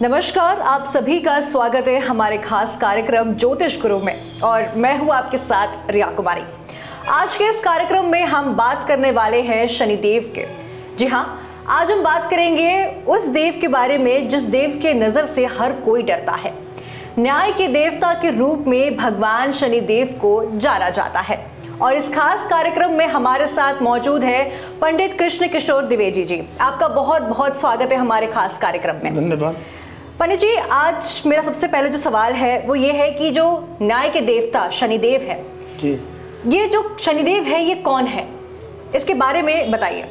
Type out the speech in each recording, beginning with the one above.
नमस्कार, आप सभी का स्वागत है हमारे खास कार्यक्रम ज्योतिष गुरु में और मैं हूं आपके साथ रिया कुमारी। आज के इस कार्यक्रम में हम बात करने वाले हैं शनिदेव के। जी हाँ, आज हम बात करेंगे उस देव के बारे में जिस देव के नजर से हर कोई डरता है। न्याय के देवता के रूप में भगवान शनिदेव को जाना जाता है और इस खास कार्यक्रम में हमारे साथ मौजूद है पंडित कृष्ण किशोर द्विवेदी जी। आपका बहुत बहुत स्वागत है हमारे खास कार्यक्रम में। धन्यवाद। पंडित जी, आज मेरा सबसे पहले जो सवाल है वो ये है कि जो न्याय के देवता शनिदेव है जी, ये जो शनिदेव है ये कौन है, इसके बारे में बताइए।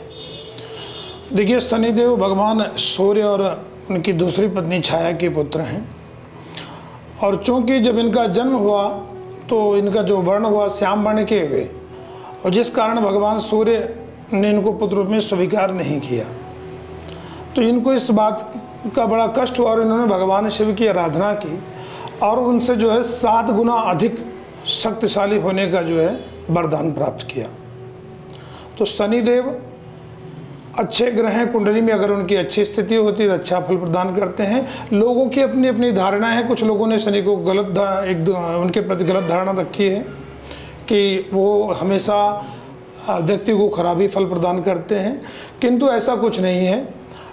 देखिए, शनिदेव भगवान सूर्य और उनकी दूसरी पत्नी छाया के पुत्र हैं और चूंकि जब इनका जन्म हुआ तो इनका जो वर्ण हुआ श्याम वर्ण के हुए और जिस कारण भगवान सूर्य ने इनको पुत्र रूप में स्वीकार नहीं किया तो इनको इस बात का बड़ा कष्ट हुआ और इन्होंने भगवान शिव की आराधना की और उनसे जो है 7 गुना अधिक शक्तिशाली होने का जो है वरदान प्राप्त किया। तो शनिदेव अच्छे ग्रह हैं, कुंडली में अगर उनकी अच्छी स्थिति होती है तो अच्छा फल प्रदान करते हैं। लोगों की अपनी अपनी धारणा है, कुछ लोगों ने शनि को उनके प्रति गलत धारणा रखी है कि वो हमेशा व्यक्ति को खराबी फल प्रदान करते हैं, किंतु ऐसा कुछ नहीं है।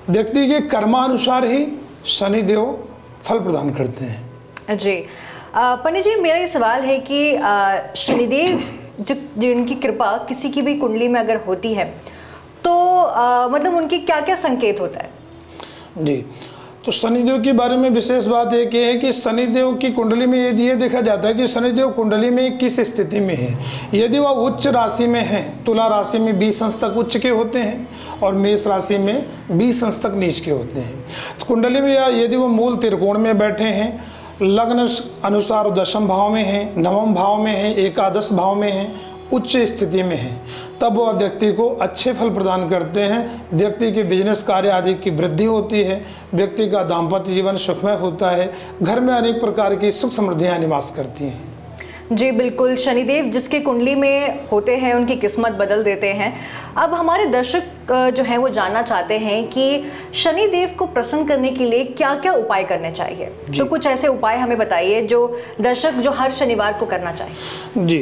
व्यक्ति के कर्मानुसार ही शनिदेव फल प्रदान करते हैं। जी पंडित जी, मेरा ये सवाल है कि शनिदेव जिनकी कृपा किसी की भी कुंडली में अगर होती है तो मतलब उनकी क्या क्या संकेत होता है? जी, तो शनिदेव के बारे में विशेष बात एक है कि शनिदेव की कुंडली में ये देखा जाता है कि शनिदेव कुंडली में किस स्थिति में है। यदि वह उच्च राशि में है, तुला राशि में 20 अंश तक उच्च के होते हैं और मेष राशि में 20 अंश तक नीच के होते हैं। तो कुंडली में यदि वो मूल त्रिकोण में बैठे हैं, लग्न अनुसार 10वें भाव में हैं, 9वें भाव में हैं, एकादश भाव में हैं, उच्च स्थिति में है, तब वह व्यक्ति को अच्छे फल प्रदान करते हैं। व्यक्ति के बिजनेस कार्य आदि की वृद्धि होती है, व्यक्ति का दाम्पत्य जीवन सुखमय होता है, घर में अनेक प्रकार की सुख समृद्धियाँ निवास करती हैं। जी बिल्कुल, शनिदेव जिसके कुंडली में होते हैं उनकी किस्मत बदल देते हैं। अब हमारे दर्शक जो हैं वो जानना चाहते हैं कि शनिदेव को प्रसन्न करने के लिए क्या क्या उपाय करने चाहिए, तो कुछ ऐसे उपाय हमें बताइए जो दर्शक जो हर शनिवार को करना चाहिए। जी,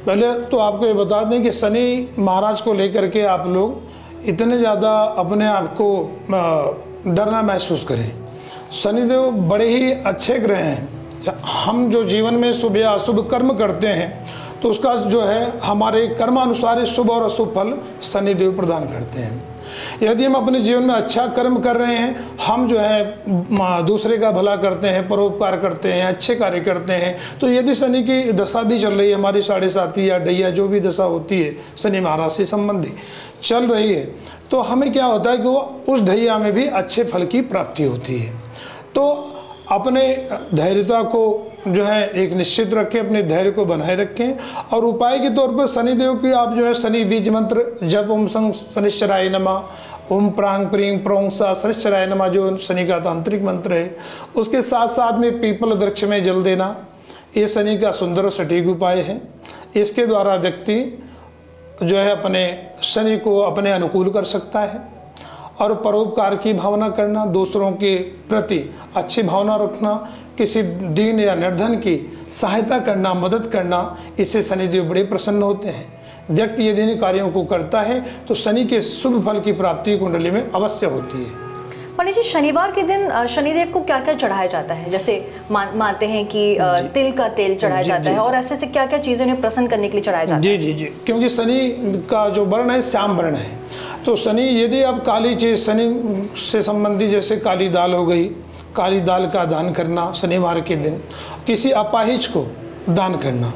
पहले तो आपको ये बता दें कि शनि महाराज को लेकर के आप लोग इतने ज़्यादा अपने आप को डरना महसूस करें। शनिदेव बड़े ही अच्छे ग्रह हैं। हम जो जीवन में शुभ या अशुभ कर्म करते हैं तो उसका जो है हमारे कर्मानुसार शुभ और अशुभ फल शनिदेव प्रदान करते हैं। यदि हम अपने जीवन में अच्छा कर्म कर रहे हैं, हम जो है दूसरे का भला करते हैं, परोपकार करते हैं, अच्छे कार्य करते हैं, तो यदि शनि की दशा भी चल रही है, हमारी 7.5 या डैया जो भी दशा होती है शनि महाराज से संबंधी चल रही है, तो हमें क्या होता है कि वो उस ढैया में भी अच्छे फल की प्राप्ति होती है। तो अपने धैर्यता को जो है एक निश्चित रखें, अपने धैर्य को बनाए रखें और उपाय के तौर पर शनिदेव की आप जो है शनि बीज मंत्र जब ओम संग शनिश्चराय नमः, ओम प्रांग प्रीं प्रोंग सा शनिश्चराय नमः जो शनि का तांत्रिक मंत्र है, उसके साथ साथ में पीपल वृक्ष में जल देना, ये शनि का सुंदर और सटीक उपाय है। इसके द्वारा व्यक्ति जो है अपने शनि को अपने अनुकूल कर सकता है और परोपकार की भावना करना, दूसरों के प्रति अच्छी भावना रखना, किसी दीन या निर्धन की सहायता करना, मदद करना, इससे शनिदेव बड़े प्रसन्न होते हैं। व्यक्ति यदि इन कार्यों को करता है तो शनि के शुभ फल की प्राप्ति कुंडली में अवश्य होती है। पंडित जी, शनिवार के दिन शनिदेव को क्या क्या चढ़ाया जाता है? जैसे मानते हैं कि तिल का तेल चढ़ाया जाता है और ऐसे से क्या क्या चीज़ें उन्हें प्रसन्न करने के लिए चढ़ाया जाता है? जी, क्योंकि शनि का जो वर्ण है श्याम वर्ण है, तो शनि यदि आप काली चीज़ शनि से संबंधी जैसे काली दाल हो गई, काली दाल का दान करना शनिवार के दिन, किसी अपाहिज को दान करना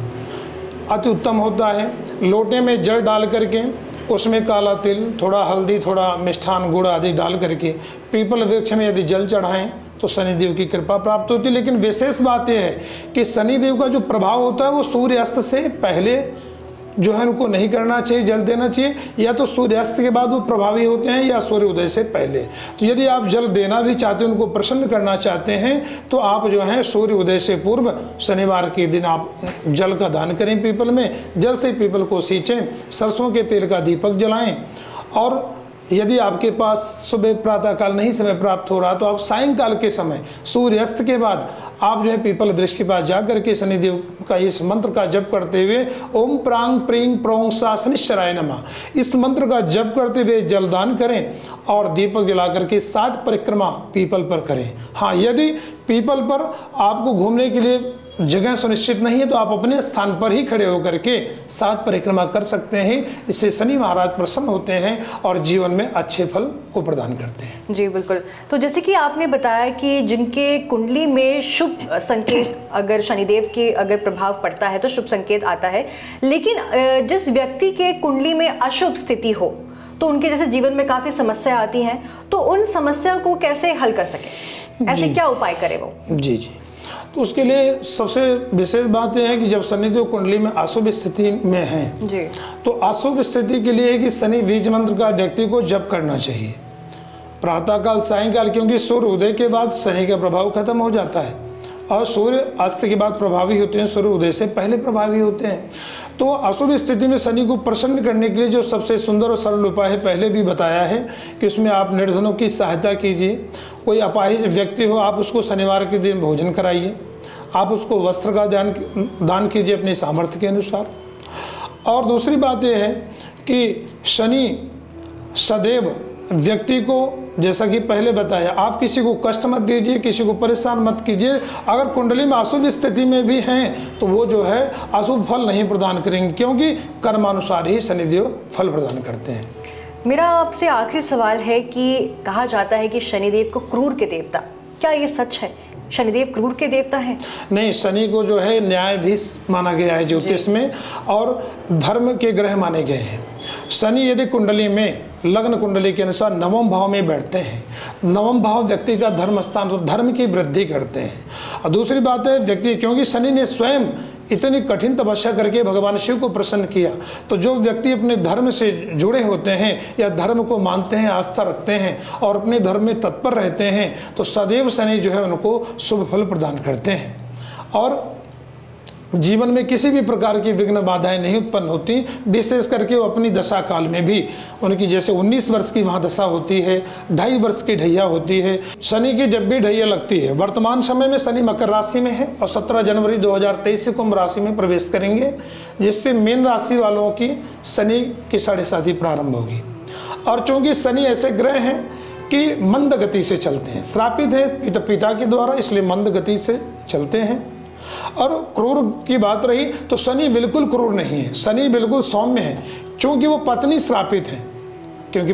अति उत्तम होता है। लोटे में जल डाल करके उसमें काला तिल, थोड़ा हल्दी, थोड़ा मिष्ठान, गुड़ आदि डाल करके पीपल वृक्ष में यदि जल चढ़ाएं तो शनिदेव की कृपा प्राप्त होती है। लेकिन विशेष बात यह है कि शनिदेव का जो प्रभाव होता है वो सूर्यास्त से पहले जो है उनको नहीं करना चाहिए, जल देना चाहिए, या तो सूर्यास्त के बाद वो प्रभावी होते हैं या सूर्योदय से पहले। तो यदि आप जल देना भी चाहते हैं, उनको प्रसन्न करना चाहते हैं, तो आप जो है सूर्योदय से पूर्व शनिवार के दिन आप जल का दान करें पीपल में, जल से पीपल को सींचें, सरसों के तेल का दीपक जलाएं और यदि आपके पास सुबह प्रातःकाल नहीं समय प्राप्त हो रहा तो आप सायंकाल के समय सूर्यास्त के बाद आप जो है पीपल वृक्ष के पास जाकर के शनिदेव का इस मंत्र का जप करते हुए ओम प्रांग प्रींग प्रोंग सा शनिश्चराय नमः इस मंत्र का जप करते हुए जलदान करें और दीपक जला करके 7 परिक्रमा पीपल पर करें। हाँ, यदि पीपल पर आपको घूमने के लिए जगह सुनिश्चित नहीं है तो आप अपने स्थान पर ही खड़े होकर के 7 परिक्रमा कर सकते हैं। इससे शनि महाराज प्रसन्न होते हैं और जीवन में अच्छे फल को प्रदान करते हैं। जी बिल्कुल। तो जैसे कि आपने बताया कि जिनके कुंडली में शुभ संकेत अगर शनिदेव के अगर प्रभाव पड़ता है तो शुभ संकेत आता है, लेकिन जिस व्यक्ति के कुंडली में अशुभ स्थिति हो तो उनके जैसे जीवन में काफी समस्या आती हैं, तो उन समस्या को कैसे हल कर सके, ऐसे क्या उपाय करे वो? जी जी, तो उसके लिए सबसे विशेष बात यह है कि जब शनिदेव कुंडली में अशुभ स्थिति में है जी, तो अशुभ स्थिति के लिए कि शनि बीज मंत्र का व्यक्ति को जप करना चाहिए प्रातःकाल सायंकाल, क्योंकि सूर्य उदय के बाद शनि का प्रभाव खत्म हो जाता है और सूर्य अस्त के बाद प्रभावी होते हैं, सूर्य उदय से पहले प्रभावी होते हैं। तो अशुभ स्थिति में शनि को प्रसन्न करने के लिए जो सबसे सुंदर और सरल उपाय है, पहले भी बताया है कि उसमें आप निर्धनों की सहायता कीजिए। कोई अपाहिज व्यक्ति हो, आप उसको शनिवार के दिन भोजन कराइए, आप उसको वस्त्र का दान कीजिए अपनी सामर्थ्य के अनुसार। और दूसरी बात यह है कि शनि सदैव व्यक्ति को, जैसा कि पहले बताया, आप किसी को कष्ट मत दीजिए, किसी को परेशान मत कीजिए। अगर कुंडली में अशुभ स्थिति में भी हैं तो वो जो है अशुभ फल नहीं प्रदान करेंगे, क्योंकि कर्मानुसार ही शनिदेव फल प्रदान करते हैं। मेरा आपसे आखिरी सवाल है कि कहा जाता है कि शनिदेव को क्रूर के देवता, क्या ये सच है? शनिदेव क्रूर के देवता हैं? नहीं, शनि को जो है न्यायाधीश माना गया है ज्योतिष में और धर्म के ग्रह माने गए हैं। शनि यदि कुंडली में लग्न कुंडली के अनुसार नवम भाव में बैठते हैं, नवम भाव व्यक्ति का धर्म स्थान, तो धर्म की वृद्धि करते हैं। और दूसरी बात है व्यक्ति, क्योंकि शनि ने स्वयं इतनी कठिन तपस्या करके भगवान शिव को प्रसन्न किया, तो जो व्यक्ति अपने धर्म से जुड़े होते हैं या धर्म को मानते हैं, आस्था रखते हैं और अपने धर्म में तत्पर रहते हैं, तो सदैव शनि जो है उनको शुभ फल प्रदान करते हैं और जीवन में किसी भी प्रकार की विघ्न बाधाएं नहीं उत्पन्न होती। विशेष करके वो अपनी दशा काल में भी, उनकी जैसे 19 वर्ष की महादशा होती है, 2.5 वर्ष की ढैया होती है। शनि की जब भी ढैया लगती है, वर्तमान समय में शनि मकर राशि में है और 17 जनवरी 2023 से कुंभ राशि में प्रवेश करेंगे, जिससे मीन राशि वालों की शनि की 7.5 प्रारंभ होगी। और चूंकि शनि ऐसे ग्रह हैं कि मंद गति से चलते हैं, श्रापित है पिता के द्वारा, इसलिए मंद गति से चलते हैं। और क्रूर की बात रही तो शनि बिल्कुल क्रूर नहीं है, शनि बिल्कुल सौम्य है, क्योंकि वो पत्नी श्रापित है। क्योंकि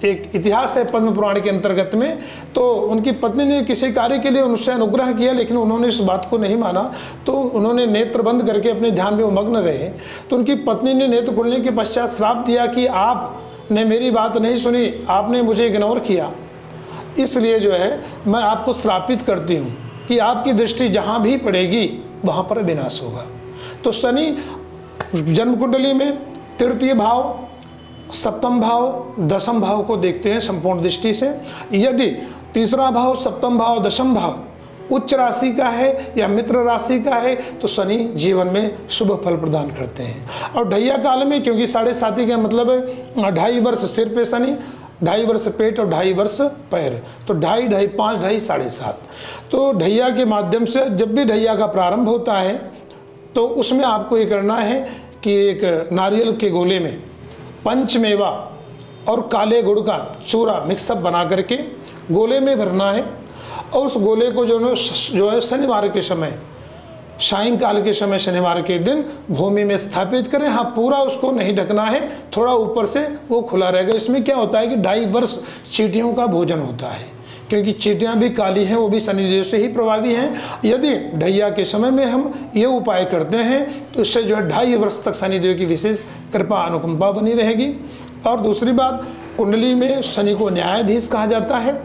एक इतिहास है पद्म पुराण के अंतर्गत में, तो उनकी पत्नी ने किसी कार्य के लिए उनसे अनुग्रह किया, लेकिन उन्होंने इस बात को नहीं माना, तो उन्होंने नेत्र बंद करके अपने ध्यान में मग्न रहे। तो उनकी पत्नी ने नेत्र खुलने के पश्चात श्राप दिया कि आपने मेरी बात नहीं सुनी, आपने मुझे इग्नोर किया, इसलिए जो है मैं आपको श्रापित करती हूँ कि आपकी दृष्टि जहाँ भी पड़ेगी वहाँ पर विनाश होगा। तो शनि जन्म कुंडली में तृतीय भाव, सप्तम भाव, दशम भाव को देखते हैं संपूर्ण दृष्टि से। यदि तीसरा भाव, सप्तम भाव, दशम भाव उच्च राशि का है या मित्र राशि का है तो शनि जीवन में शुभ फल प्रदान करते हैं। और ढैया काल में, क्योंकि 7.5 का मतलब है 2.5 वर्ष सिर पे शनि, 2.5 वर्ष पेट और 2.5 वर्ष पैर, तो 2.5, 2.5, 5, 2.5, 7.5। तो ढैया के माध्यम से जब भी ढैया का प्रारंभ होता है तो उसमें आपको ये करना है कि एक नारियल के गोले में पंचमेवा और काले गुड़ का चूरा मिक्सअप बना करके गोले में भरना है और उस गोले को जो है शनिवार के समय, सायंकाल के समय शनिवार के दिन भूमि में स्थापित करें। हाँ, पूरा उसको नहीं ढकना है, थोड़ा ऊपर से वो खुला रहेगा। इसमें क्या होता है कि 2.5 वर्ष चींटियों का भोजन होता है, क्योंकि चींटियाँ भी काली हैं, वो भी शनिदेव से ही प्रभावी हैं। यदि ढैया के समय में हम ये उपाय करते हैं तो इससे जो है 2.5 वर्ष तक शनिदेव की विशेष कृपा अनुकंपा बनी रहेगी। और दूसरी बात, कुंडली में शनि को न्यायाधीश कहा जाता है।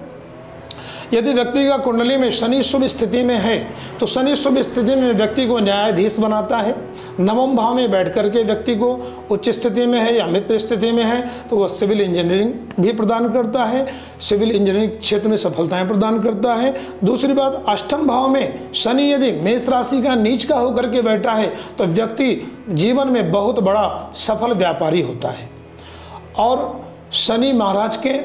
यदि व्यक्ति का कुंडली में शनि शुभ स्थिति में है तो शनि शुभ स्थिति में व्यक्ति को न्यायाधीश बनाता है। नवम भाव में बैठ करके व्यक्ति को उच्च स्थिति में है या मित्र स्थिति में है तो वह सिविल इंजीनियरिंग भी प्रदान करता है, सिविल इंजीनियरिंग क्षेत्र में सफलताएं प्रदान करता है। दूसरी बात, अष्टम भाव में शनि यदि मेष राशि का नीच का होकर के बैठा है तो व्यक्ति जीवन में बहुत बड़ा सफल व्यापारी होता है। और शनि महाराज के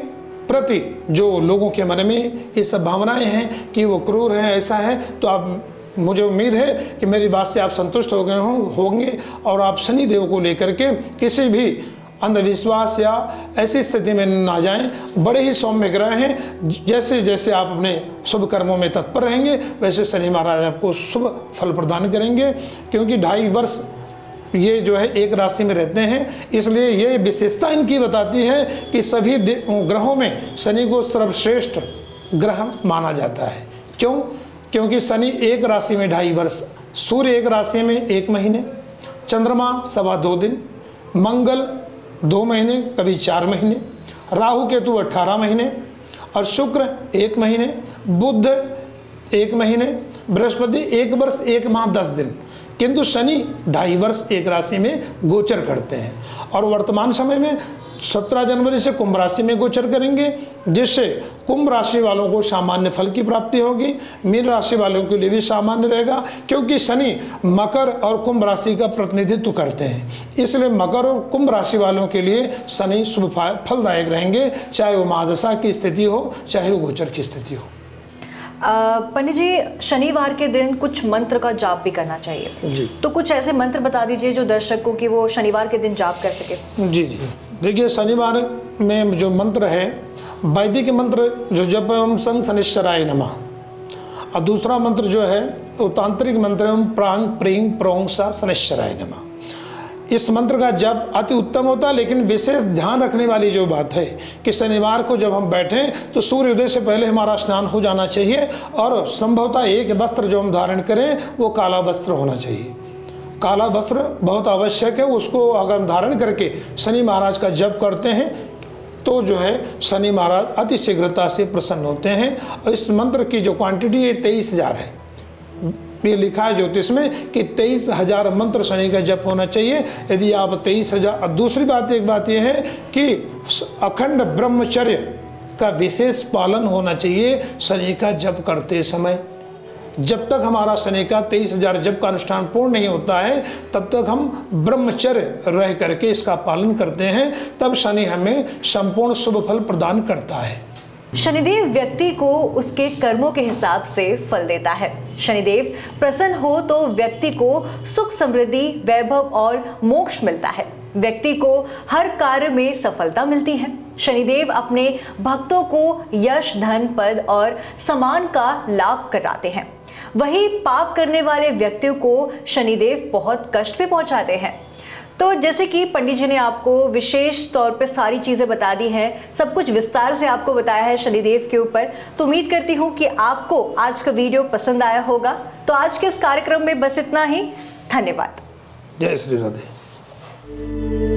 प्रति जो लोगों के मन में ये सब भावनाएं हैं कि वो क्रूर हैं, ऐसा है, तो आप, मुझे उम्मीद है कि मेरी बात से आप संतुष्ट हो गए होंगे और आप शनि देव को लेकर के किसी भी अंधविश्वास या ऐसी स्थिति में ना जाएं। बड़े ही सौम्य ग्रह हैं, जैसे जैसे आप अपने शुभ कर्मों में तत्पर रहेंगे वैसे शनि महाराज आपको शुभ फल प्रदान करेंगे, क्योंकि 2.5 वर्ष ये जो है एक राशि में रहते हैं, इसलिए ये विशेषता इनकी बताती है कि सभी ग्रहों में शनि को सर्वश्रेष्ठ ग्रह माना जाता है। क्यों? क्योंकि शनि एक राशि में 2.5 वर्ष, सूर्य एक राशि में 1 महीने, चंद्रमा 2.25 दिन, मंगल 2 महीने, कभी 4 महीने, राहु केतु 18 महीने और शुक्र 1 महीने, बुध 1 महीने, बृहस्पति 1 वर्ष 1 माह 10 दिन। किंतु शनि 2.5 वर्ष एक राशि में गोचर करते हैं और वर्तमान समय में 17 जनवरी से कुंभ राशि में गोचर करेंगे, जिससे कुंभ राशि वालों को सामान्य फल की प्राप्ति होगी। मीन राशि वालों के लिए भी सामान्य रहेगा, क्योंकि शनि मकर और कुंभ राशि का प्रतिनिधित्व करते हैं, इसलिए मकर और कुंभ राशि वालों के लिए शनि शुभ फलदायक रहेंगे, चाहे वो महादशा की स्थिति हो, चाहे वो गोचर की स्थिति हो। पंडित जी, शनिवार के दिन कुछ मंत्र का जाप भी करना चाहिए जी, तो कुछ ऐसे मंत्र बता दीजिए जो दर्शक को कि वो शनिवार के दिन जाप कर सके। जी जी, देखिए शनिवार में जो मंत्र है, वैदिक मंत्र जो जप ओम संग शनिश्चराय नमः, और दूसरा मंत्र जो है वो तांत्रिक मंत्र ओम प्रांग प्रींग प्रोंग सा शनिश्चराय नमः। इस मंत्र का जप अति उत्तम होता है, लेकिन विशेष ध्यान रखने वाली जो बात है कि शनिवार को जब हम बैठें तो सूर्योदय से पहले हमारा स्नान हो जाना चाहिए और संभवतः एक वस्त्र जो हम धारण करें वो काला वस्त्र होना चाहिए। काला वस्त्र बहुत आवश्यक है, उसको अगर हम धारण करके शनि महाराज का जप करते हैं तो जो है शनि महाराज अति शीघ्रता से प्रसन्न होते हैं। और इस मंत्र की जो क्वांटिटी है 23,000 है, ये लिखा है ज्योतिष में कि 23,000 मंत्र शनि का जप होना चाहिए। यदि आप 23,000, और दूसरी बात एक बात यह है कि अखंड ब्रह्मचर्य का विशेष पालन होना चाहिए शनि का जप करते समय। जब तक हमारा शनि का 23,000 जप का अनुष्ठान पूर्ण नहीं होता है तब तक हम ब्रह्मचर्य रह करके इसका पालन करते हैं, तब शनि हमें संपूर्ण शुभ फल प्रदान करता है। शनिदेव व्यक्ति को उसके कर्मों के हिसाब से फल देता है। शनिदेव प्रसन्न हो तो व्यक्ति को सुख, समृद्धि, वैभव और मोक्ष मिलता है। व्यक्ति को हर कार्य में सफलता मिलती है। शनिदेव अपने भक्तों को यश, धन, पद और सम्मान का लाभ कराते हैं। वही पाप करने वाले व्यक्तियों को शनिदेव बहुत कष्ट भी पहुंचाते हैं। तो जैसे कि पंडित जी ने आपको विशेष तौर पे सारी चीज़ें बता दी हैं, सब कुछ विस्तार से आपको बताया है शनिदेव के ऊपर, तो उम्मीद करती हूँ कि आपको आज का वीडियो पसंद आया होगा। तो आज के इस कार्यक्रम में बस इतना ही। धन्यवाद। जय श्री राधे।